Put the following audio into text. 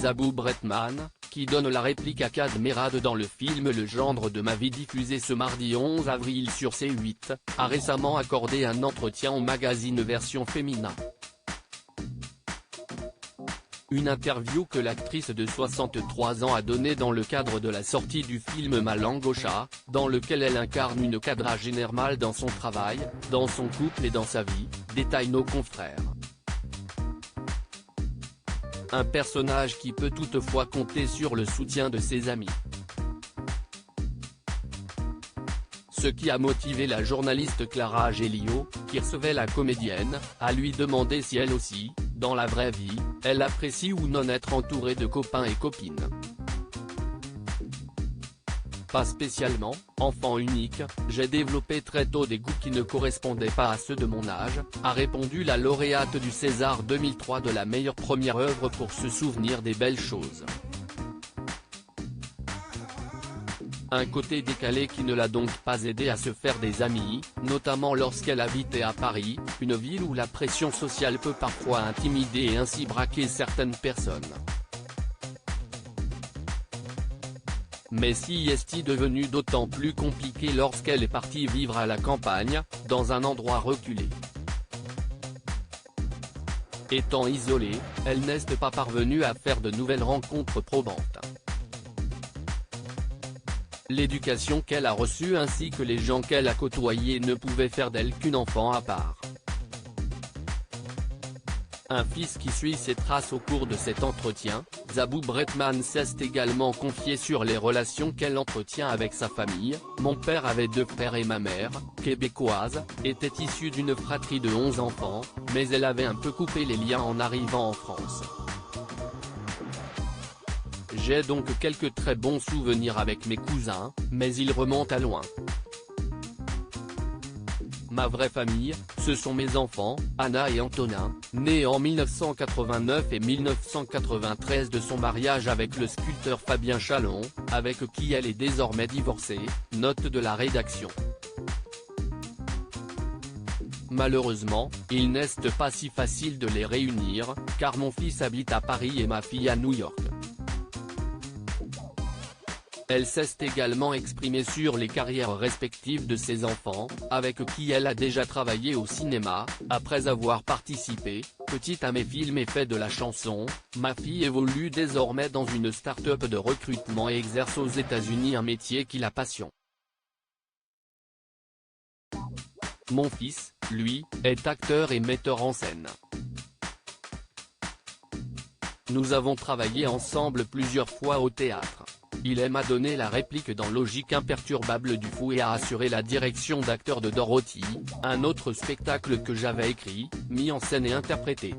Zabou Bretman, qui donne la réplique à Kad Merad dans le film Le gendre de ma vie diffusé ce mardi 11 avril sur C8, a récemment accordé un entretien au magazine Version Féminin. Une interview que l'actrice de 63 ans a donnée dans le cadre de la sortie du film Ma langue au chat, dans lequel elle incarne une quadragénaire mal dans son travail, dans son couple et dans sa vie, détaillent nos confrères. Un personnage qui peut toutefois compter sur le soutien de ses amis. Ce qui a motivé la journaliste Clara Gélio, qui recevait la comédienne, à lui demander si elle aussi, dans la vraie vie, elle apprécie ou non être entourée de copains et copines. Pas spécialement, enfant unique, j'ai développé très tôt des goûts qui ne correspondaient pas à ceux de mon âge, a répondu la lauréate du César 2003 de la meilleure première œuvre pour se souvenir des belles choses. Un côté décalé qui ne l'a donc pas aidé à se faire des amis, notamment lorsqu'elle habitait à Paris, une ville où la pression sociale peut parfois intimider et ainsi braquer certaines personnes. Mais si est devenu d'autant plus compliqué lorsqu'elle est partie vivre à la campagne, dans un endroit reculé. Étant isolée, elle n'est pas parvenue à faire de nouvelles rencontres probantes. L'éducation qu'elle a reçue ainsi que les gens qu'elle a côtoyés ne pouvaient faire d'elle qu'une enfant à part. Un fils qui suit ses traces au cours de cet entretien, Zabou Bretman s'est également confié sur les relations qu'elle entretient avec sa famille. Mon père avait 2 frères et ma mère, québécoise, était issue d'une fratrie de 11 enfants, mais elle avait un peu coupé les liens en arrivant en France. J'ai donc quelques très bons souvenirs avec mes cousins, mais ils remontent à loin. Ma vraie famille, ce sont mes enfants, Anna et Antonin, nés en 1989 et 1993 de son mariage avec le sculpteur Fabien Chalon, avec qui elle est désormais divorcée, note de la rédaction. Malheureusement, il n'est pas si facile de les réunir, car mon fils habite à Paris et ma fille à New York. Elle s'est également exprimée sur les carrières respectives de ses enfants, avec qui elle a déjà travaillé au cinéma, après avoir participé, petite à mes films et fait de la chanson. Ma fille évolue désormais dans une start-up de recrutement et exerce aux États-Unis un métier qui la passionne. Mon fils, lui, est acteur et metteur en scène. Nous avons travaillé ensemble plusieurs fois au théâtre. Il aime à donner la réplique dans Logique imperturbable du Fou et à assurer la direction d'acteur de Dorothy, un autre spectacle que j'avais écrit, mis en scène et interprété.